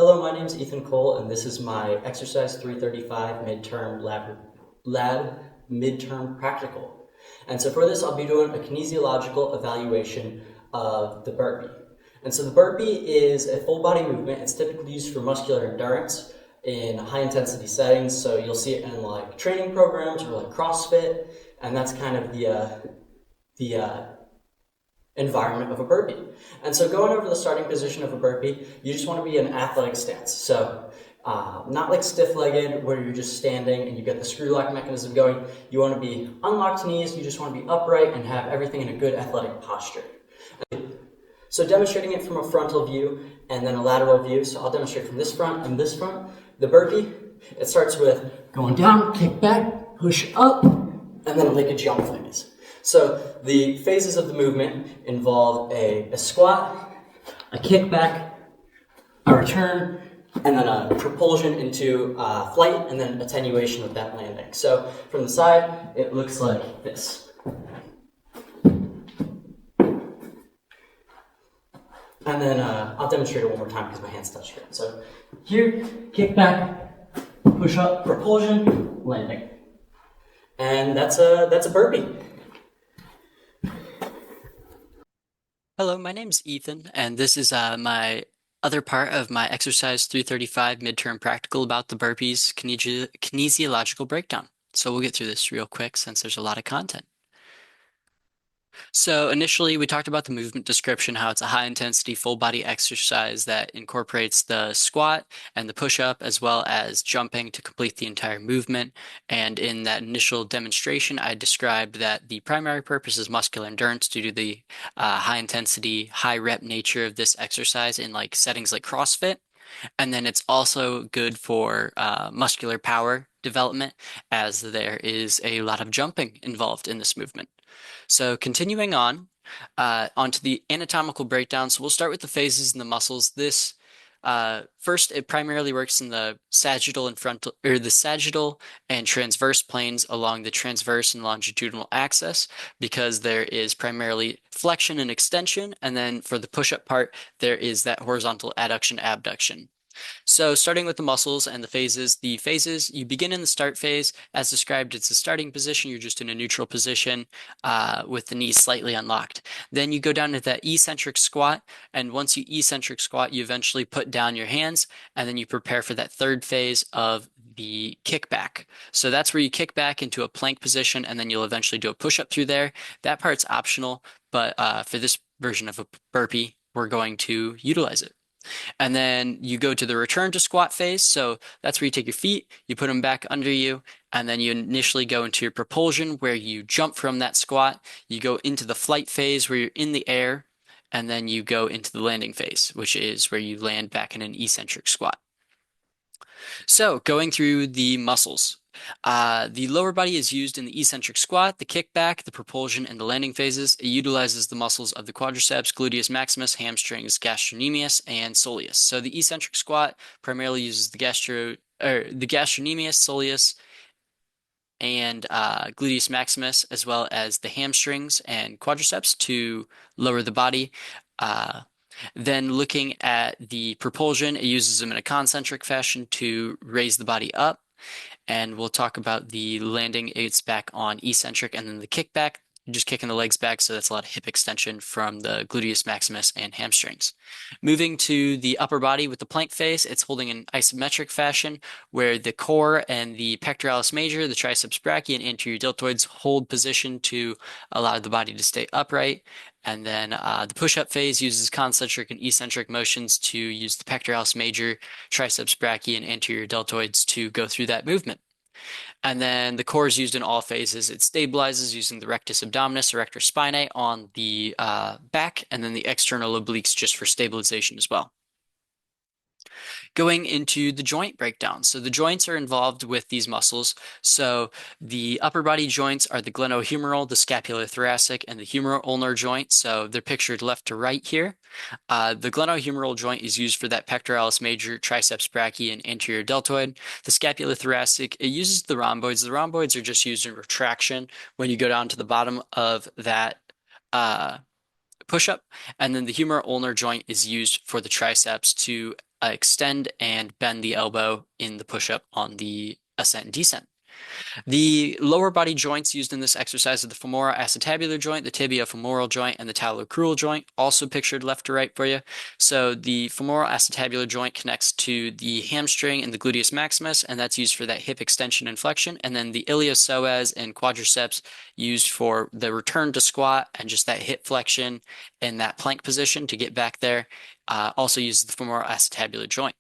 Hello, my name is Ethan Cole, and this is my exercise 335 midterm lab midterm practical. And so for this, I'll be doing a kinesiological evaluation of the burpee. And so the burpee is a full body movement. It's typically used for muscular endurance in high intensity settings. So you'll see it in like training programs or like CrossFit, and that's kind of the environment of a burpee. And so going over the starting position of a burpee, you just want to be in an athletic stance. So not like stiff-legged where you're just standing and you get the screw lock mechanism going. You want to be unlocked knees, you just want to be upright and have everything in a good athletic posture. So demonstrating it from a frontal view and then a lateral view. So I'll demonstrate from this front and this front. The burpee, it starts with going down, kick back, push up, and then like a jump phase. So the phases of the movement involve a squat, a kickback, a return, and then a propulsion into flight, and then attenuation with that landing. So from the side, it looks like this. And then I'll demonstrate it one more time because my hands touch it. So here, kickback, push up, propulsion, landing. And that's a burpee. Hello, my name's Ethan, and this is my other part of my exercise 335 midterm practical about the burpees kinesiological breakdown. So we'll get through this real quick since there's a lot of content. So initially we talked about the movement description, how it's a high intensity full body exercise that incorporates the squat and the push up as well as jumping to complete the entire movement. And in that initial demonstration, I described that the primary purpose is muscular endurance due to the high intensity, high rep nature of this exercise in like settings like CrossFit. And then it's also good for muscular power development as there is a lot of jumping involved in this movement. So continuing on, onto the anatomical breakdown. So we'll start with the phases and the muscles. This first, it primarily works in the sagittal and frontal, or the sagittal and transverse planes along the transverse and longitudinal axis, because there is primarily flexion and extension, and then for the push-up part, there is that horizontal adduction abduction. So starting with the muscles and the phases, you begin in the start phase. As described, it's a starting position. You're just in a neutral position with the knees slightly unlocked. Then you go down to that eccentric squat. And once you eccentric squat, you eventually put down your hands and then you prepare for that third phase of the kickback. So that's where you kick back into a plank position and then you'll eventually do a push-up through there. That part's optional, but for this version of a burpee, we're going to utilize it. And then you go to the return to squat phase. So that's where you take your feet, you put them back under you, and then you initially go into your propulsion where you jump from that squat. You go into the flight phase where you're in the air, and then you go into the landing phase, which is where you land back in an eccentric squat. So going through the muscles. The lower body is used in the eccentric squat, the kickback, the propulsion, and the landing phases. It utilizes the muscles of the quadriceps, gluteus maximus, hamstrings, gastrocnemius, and soleus. So the eccentric squat primarily uses the gastrocnemius, soleus, and gluteus maximus, as well as the hamstrings and quadriceps to lower the body. Then looking at the propulsion, it uses them in a concentric fashion to raise the body up. And we'll talk about the landing, it's back on eccentric, and then the kickback, just kicking the legs back, so that's a lot of hip extension from the gluteus maximus and hamstrings. Moving to the upper body with the plank phase, it's holding in isometric fashion where the core and the pectoralis major, the triceps brachii, and anterior deltoids hold position to allow the body to stay upright. And then the push-up phase uses concentric and eccentric motions to use the pectoralis major, triceps brachii, and anterior deltoids to go through that movement. And then the core is used in all phases. It stabilizes using the rectus abdominis or rectus spinae on the back, and then the external obliques just for stabilization as well. Going into the joint breakdown. So the joints are involved with these muscles. So the upper body joints are the glenohumeral, the scapulothoracic, and the humeral-ulnar joint. So they're pictured left to right here. The glenohumeral joint is used for that pectoralis major, triceps brachii, and anterior deltoid. The scapulothoracic, it uses the rhomboids. The rhomboids are just used in retraction when you go down to the bottom of that push-up, and then the humeral ulnar joint is used for the triceps to extend and bend the elbow in the push-up on the ascent and descent. The lower body joints used in this exercise are the femoral acetabular joint, the tibia femoral joint, and the talocrural joint, also pictured left to right for you. So the femoral acetabular joint connects to the hamstring and the gluteus maximus, and that's used for that hip extension and flexion. And then the iliopsoas and quadriceps used for the return to squat and just that hip flexion and that plank position to get back there. Also uses the femoral acetabular joint.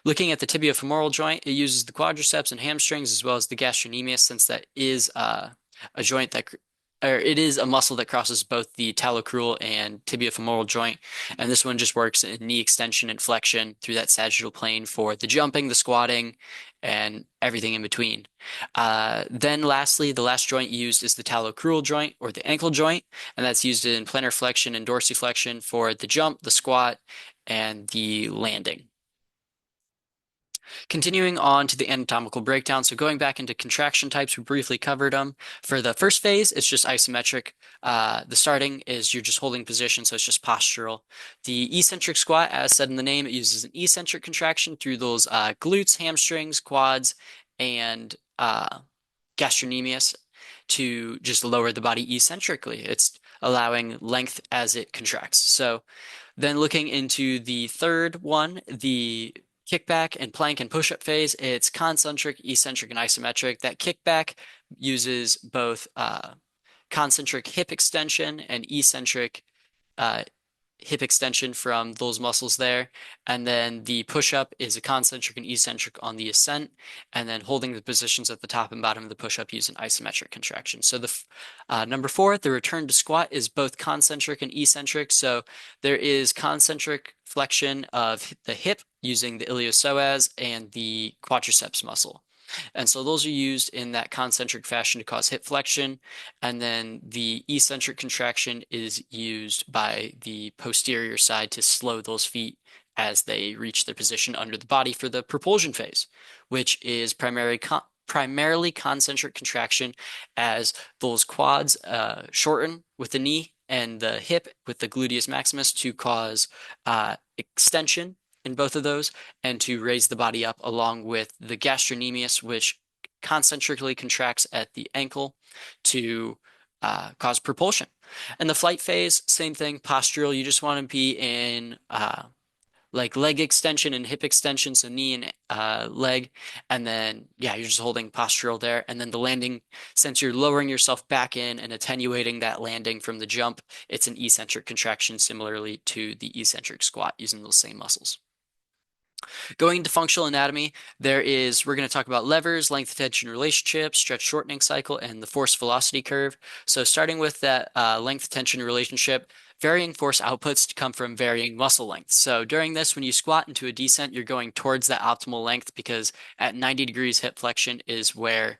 Looking at the tibiofemoral joint, it uses the quadriceps and hamstrings as well as the gastrocnemius, since that is a joint that, or it is a muscle that crosses both the talocrural and tibiofemoral joint. And this one just works in knee extension and flexion through that sagittal plane for the jumping, the squatting, and everything in between. Then lastly, the last joint used is the talocrural joint or the ankle joint, and that's used in plantar flexion and dorsiflexion for the jump, the squat, and the landing. Continuing on to the anatomical breakdown, so going back into contraction types, we briefly covered them. For the first phase, it's just isometric. The starting is you're just holding position, so it's just postural. The eccentric squat, as said in the name, it uses an eccentric contraction through those glutes, hamstrings, quads, and gastrocnemius to just lower the body eccentrically. It's allowing length as it contracts. So then looking into the third one, the kickback and plank and push-up phase, it's concentric, eccentric, and isometric. That kickback uses both concentric hip extension and eccentric hip extension from those muscles there. And then the push-up is a concentric and eccentric on the ascent, and then holding the positions at the top and bottom of the push-up use an isometric contraction. So the number 4, the return to squat, is both concentric and eccentric. So there is concentric flexion of the hip using the iliopsoas and the quadriceps muscle. And so those are used in that concentric fashion to cause hip flexion. And then the eccentric contraction is used by the posterior side to slow those feet as they reach their position under the body for the propulsion phase, which is primarily concentric contraction as those quads shorten with the knee and the hip with the gluteus maximus to cause extension in both of those and to raise the body up, along with the gastrocnemius, which concentrically contracts at the ankle to cause propulsion. And the flight phase, same thing, postural. You just want to be in like leg extension and hip extension, so knee and leg, and then yeah, you're just holding postural there. And then the landing, since you're lowering yourself back in and attenuating that landing from the jump, it's an eccentric contraction similarly to the eccentric squat using those same muscles. Going into functional anatomy, we're going to talk about levers, length tension relationship, stretch shortening cycle, and the force velocity curve. So starting with that length tension relationship, varying force outputs come from varying muscle lengths. So during this, when you squat into a descent, you're going towards that optimal length because at 90 degrees hip flexion is where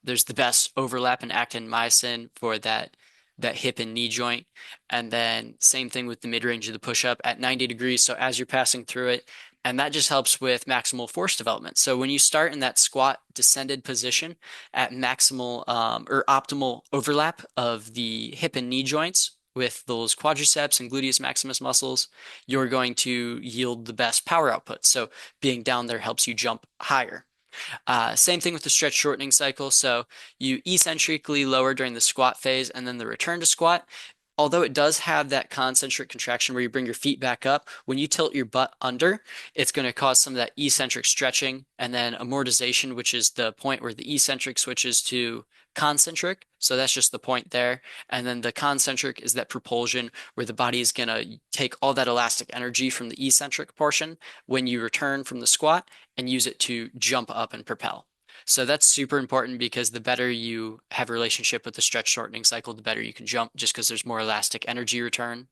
there's the best overlap in actin and myosin for that hip and knee joint. And then same thing with the mid-range of the push-up at 90 degrees. So as you're passing through it, and that just helps with maximal force development. So when you start in that squat descended position at maximal or optimal overlap of the hip and knee joints with those quadriceps and gluteus maximus muscles, you're going to yield the best power output. So being down there helps you jump higher. Same thing with the stretch shortening cycle. So you eccentrically lower during the squat phase, and then the return to squat, although it does have that concentric contraction where you bring your feet back up, when you tilt your butt under, it's going to cause some of that eccentric stretching and then amortization, which is the point where the eccentric switches to concentric. So that's just the point there. And then the concentric is that propulsion where the body is going to take all that elastic energy from the eccentric portion when you return from the squat and use it to jump up and propel. So that's super important because the better you have a relationship with the stretch shortening cycle, the better you can jump, just because there's more elastic energy return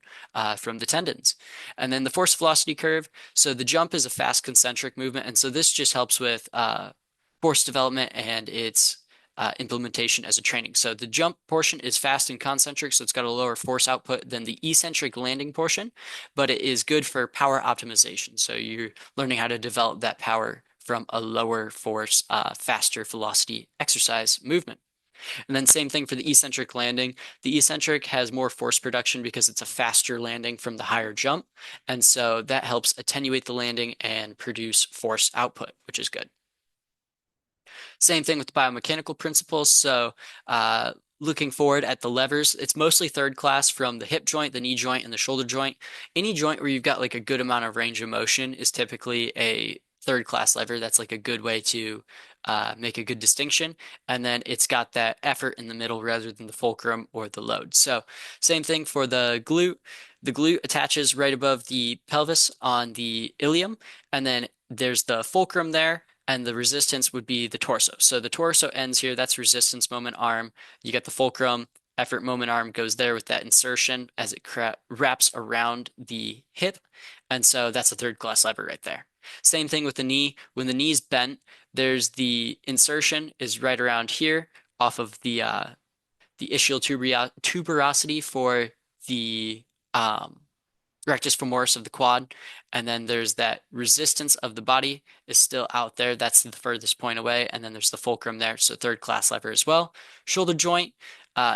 from the tendons. And then the force velocity curve. So the jump is a fast concentric movement. And so this just helps with force development and its implementation as a training. So the jump portion is fast and concentric, so it's got a lower force output than the eccentric landing portion, but it is good for power optimization. So you're learning how to develop that power from a lower force, faster velocity exercise movement. And then same thing for the eccentric landing. The eccentric has more force production because it's a faster landing from the higher jump. And so that helps attenuate the landing and produce force output, which is good. Same thing with the biomechanical principles. So, looking forward at the levers, it's mostly third class from the hip joint, the knee joint, and the shoulder joint. Any joint where you've got like a good amount of range of motion is typically a third class lever. That's like a good way to make a good distinction. And then it's got that effort in the middle rather than the fulcrum or the load. So, same thing for the glute. The glute attaches right above the pelvis on the ilium, and then there's the fulcrum there, and the resistance would be the torso. So the torso ends here, that's resistance moment arm. You get the fulcrum, effort moment arm goes there with that insertion as it wraps around the hip. And so that's a third class lever right there. Same thing with the knee. When the knee's bent, there's the insertion is right around here off of the ischial tuberosity for the rectus femoris of the quad. And then there's that resistance of the body is still out there. That's the furthest point away. And then there's the fulcrum there. So third class lever as well. Shoulder joint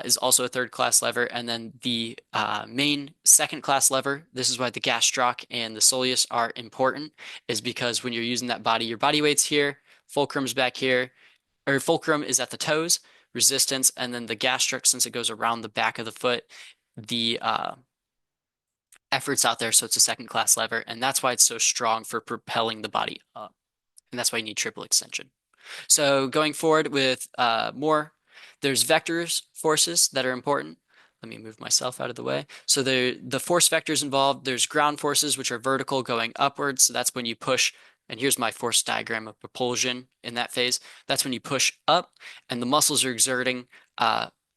is also a third class lever. And then the main second class lever, this is why the gastroc and the soleus are important, is because when you're using that body, your body weight's here, fulcrum's back here, or fulcrum is at the toes, resistance, and then the gastroc, since it goes around the back of the foot, the efforts out there, so it's a second class lever, and that's why it's so strong for propelling the body up. And that's why you need triple extension. So going forward with more, there's vectors forces that are important. Let me move myself out of the way. So the force vectors involved, there's ground forces, which are vertical going upwards. So that's when you push, and here's my force diagram of propulsion in that phase. That's when you push up and the muscles are exerting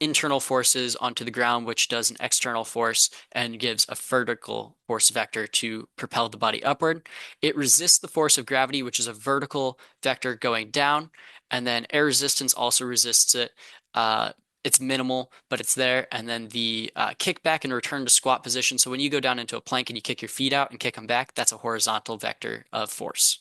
internal forces onto the ground, which does an external force and gives a vertical force vector to propel the body upward. It resists the force of gravity, which is a vertical vector going down, and then air resistance also resists it. It's minimal, but it's there. And then the kickback and return to squat position. So when you go down into a plank and you kick your feet out and kick them back, that's a horizontal vector of force.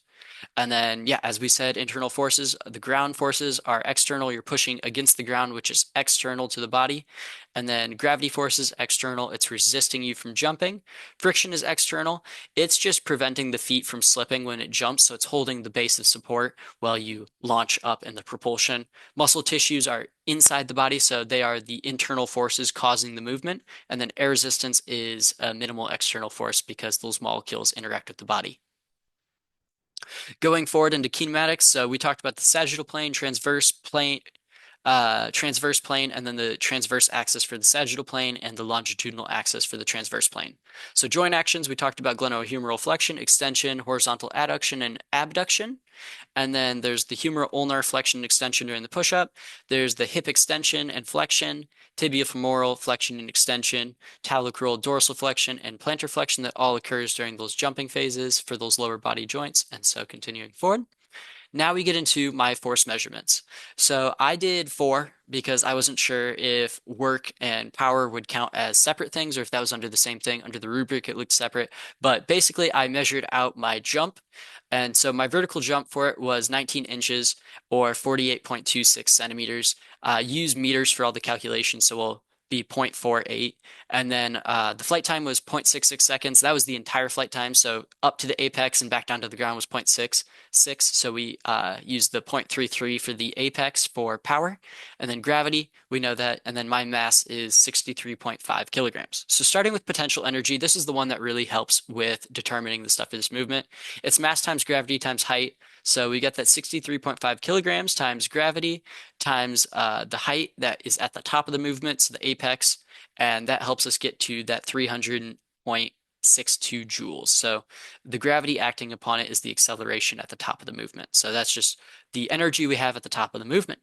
And then, yeah, as we said, internal forces, the ground forces are external. You're pushing against the ground, which is external to the body. And then gravity forces, external. It's resisting you from jumping. Friction is external. It's just preventing the feet from slipping when it jumps. So it's holding the base of support while you launch up in the propulsion. Muscle tissues are inside the body, so they are the internal forces causing the movement. And then air resistance is a minimal external force because those molecules interact with the body. Going forward into kinematics, so we talked about the sagittal plane, transverse plane, and then the transverse axis for the sagittal plane and the longitudinal axis for the transverse plane. So joint actions, we talked about glenohumeral flexion, extension, horizontal adduction, and abduction. And then there's the humeral ulnar flexion and extension during the push-up. There's the hip extension and flexion, tibiofemoral flexion and extension, talocrural dorsal flexion, and plantar flexion that all occurs during those jumping phases for those lower body joints. And so continuing forward. Now we get into my force measurements. So I did 4 because I wasn't sure if work and power would count as separate things or if that was under the same thing. Under the rubric, it looked separate. But basically, I measured out my jump. And so my vertical jump for it was 19 inches or 48.26 centimeters. Use meters for all the calculations, so we'll be 0.48. And then the flight time was 0.66 seconds. That was the entire flight time. So up to the apex and back down to the ground was 0.66. So we used the 0.33 for the apex for power. And then gravity, we know that. And then my mass is 63.5 kilograms. So starting with potential energy, this is the one that really helps with determining the stuff for this movement. It's mass times gravity times height. So we get that 63.5 kilograms times gravity times the height that is at the top of the movement, so the apex, and that helps us get to that 300.62 joules. So the gravity acting upon it is the acceleration at the top of the movement. So that's just the energy we have at the top of the movement.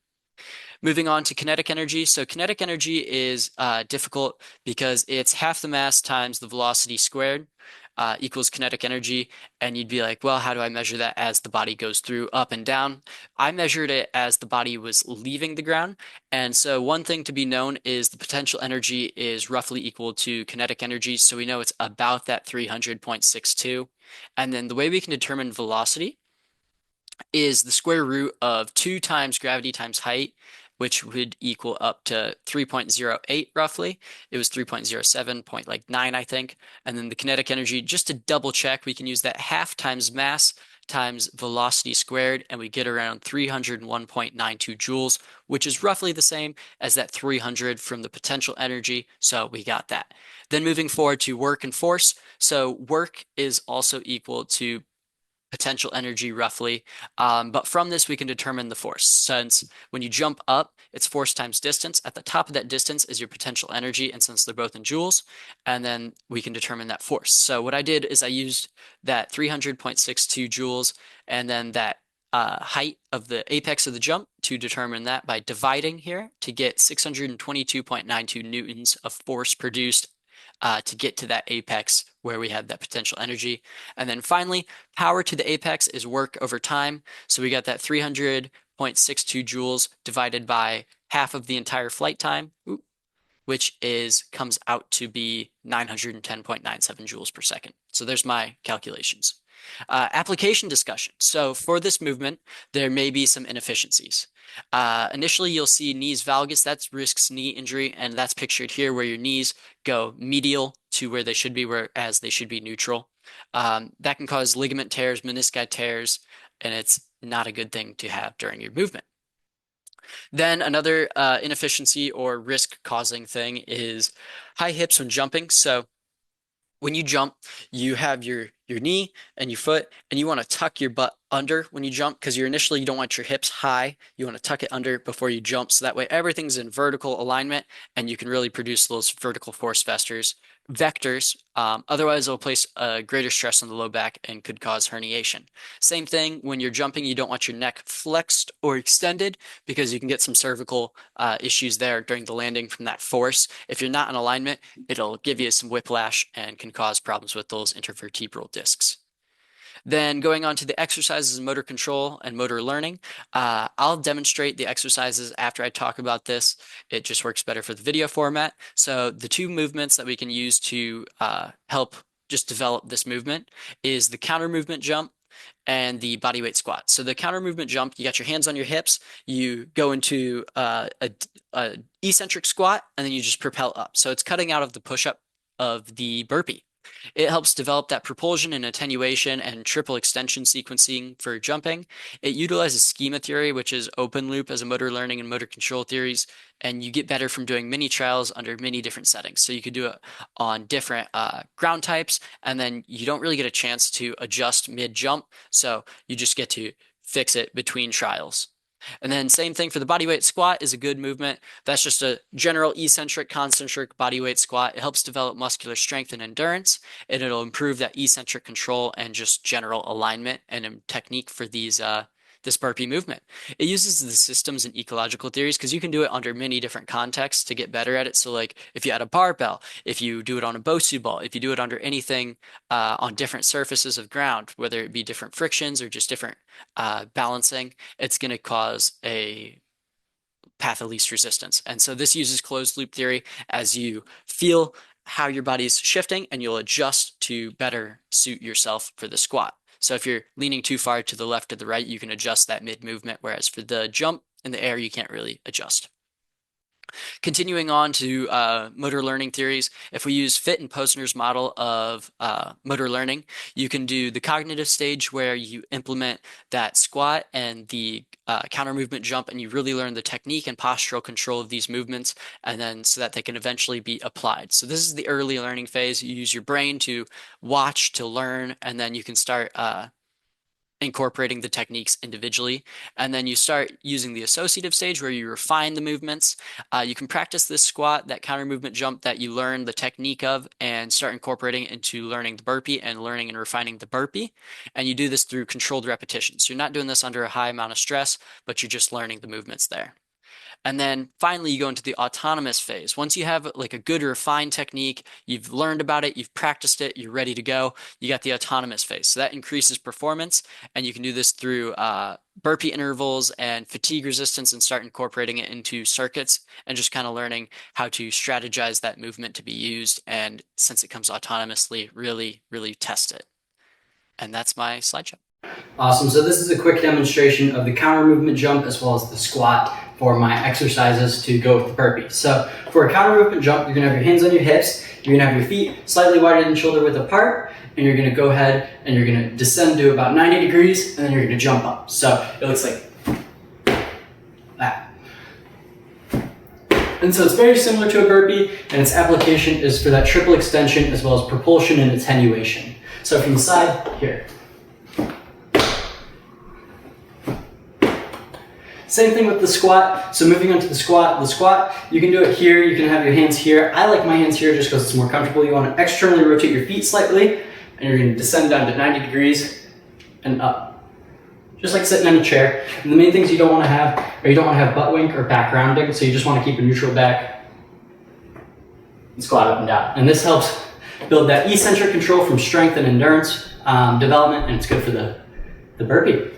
Moving on to kinetic energy. So kinetic energy is difficult because it's half the mass times the velocity squared equals kinetic energy. And you'd be like, well, how do I measure that as the body goes through up and down? I measured it as the body was leaving the ground. And so one thing to be known is the potential energy is roughly equal to kinetic energy. So we know it's about that 300.62. And then the way we can determine velocity is the square root of 2 times gravity times height which would equal up to 3.08 roughly. It was 3.07, point like 9, I think. And then the kinetic energy, just to double check, we can use that half times mass times velocity squared, and we get around 301.92 joules, which is roughly the same as that 300 from the potential energy. So we got that. Then moving forward to work and force. So work is also equal to potential energy roughly. But from this, we can determine the force. Since when you jump up, it's force times distance. At the top of that distance is your potential energy. And since they're both in joules, and then we can determine that force. So what I did is I used that 300.62 joules and then that height of the apex of the jump to determine that by dividing here to get 622.92 newtons of force produced to get to that apex where we had that potential energy. And then finally, power to the apex is work over time. So we got that 300.62 joules divided by half of the entire flight time, which comes out to be 910.97 joules per second. So there's my calculations. Application discussion. So for this movement, there may be some inefficiencies. Initially, you'll see knees valgus. That risks knee injury, and that's pictured here where your knees go medial to where they should be, whereas they should be neutral. That can cause ligament tears, menisci tears, and it's not a good thing to have during your movement. Then another inefficiency or risk-causing thing is high hips when jumping. So when you jump, you have your knee and your foot, and you want to tuck your butt under when you jump because you don't want your hips high. You want to tuck it under before you jump, so that way everything's in vertical alignment, and you can really produce those vertical force vectors. Otherwise, it'll place a greater stress on the low back and could cause herniation. Same thing when you're jumping, you don't want your neck flexed or extended because you can get some cervical issues there during the landing from that force. If you're not in alignment, it'll give you some whiplash and can cause problems with those intervertebral discs. Then going on to the exercises in motor control and motor learning, I'll demonstrate the exercises after I talk about this. It just works better for the video format. So the two movements that we can use to help just develop this movement is the counter movement jump and the body weight squat. So the counter movement jump, you got your hands on your hips, you go into a eccentric squat, and then you just propel up. So it's cutting out of the push-up of the burpee. It helps develop that propulsion and attenuation and triple extension sequencing for jumping. It utilizes schema theory, which is open loop as a motor learning and motor control theories, and you get better from doing mini trials under many different settings. So you could do it on different ground types, and then you don't really get a chance to adjust mid-jump, so you just get to fix it between trials. And then same thing for the body weight squat is a good movement. That's just a general eccentric, concentric body weight squat. It helps develop muscular strength and endurance, and it'll improve that eccentric control and just general alignment and technique for this burpee movement. It uses the systems and ecological theories because you can do it under many different contexts to get better at it. So like if you add a barbell, if you do it on a Bosu ball, if you do it under anything on different surfaces of ground, whether it be different frictions or just different balancing, it's going to cause a path of least resistance. And so this uses closed loop theory as you feel how your body's shifting and you'll adjust to better suit yourself for the squat. So if you're leaning too far to the left or the right, you can adjust that mid movement, whereas for the jump in the air, you can't really adjust. Continuing on to motor learning theories, if we use Fitt and Posner's model of motor learning, you can do the cognitive stage where you implement that squat and the counter movement jump, and you really learn the technique and postural control of these movements, and then so that they can eventually be applied. So this is the early learning phase. You use your brain to watch, to learn, and then you can start incorporating the techniques individually. And then you start using the associative stage where you refine the movements. You can practice this squat, that counter movement jump that you learn the technique of, and start incorporating it into learning the burpee and learning and refining the burpee. And you do this through controlled repetitions. So you're not doing this under a high amount of stress, but you're just learning the movements there. And then finally, you go into the autonomous phase. Once you have like a good refined technique, you've learned about it, you've practiced it, you're ready to go, you got the autonomous phase. So that increases performance, and you can do this through burpee intervals and fatigue resistance and start incorporating it into circuits and just kind of learning how to strategize that movement to be used. And since it comes autonomously, really, really test it. And that's my slideshow. Awesome. So this is a quick demonstration of the counter movement jump as well as the squat for my exercises to go with the burpee. So for a counter movement jump, you're gonna have your hands on your hips, you're gonna have your feet slightly wider than shoulder width apart, and you're gonna go ahead and you're gonna descend to about 90 degrees, and then you're gonna jump up. So it looks like that. And so it's very similar to a burpee, and its application is for that triple extension as well as propulsion and attenuation. So from the side, here. Same thing with the squat. So moving on to the squat, you can do it here, you can have your hands here. I like my hands here just because it's more comfortable. You want to externally rotate your feet slightly, and you're going to descend down to 90 degrees and up. Just like sitting in a chair. And the main things you don't want to have, or you don't want to have butt wink or back rounding, so you just want to keep a neutral back and squat up and down. And this helps build that eccentric control from strength and endurance development, and it's good for the burpee.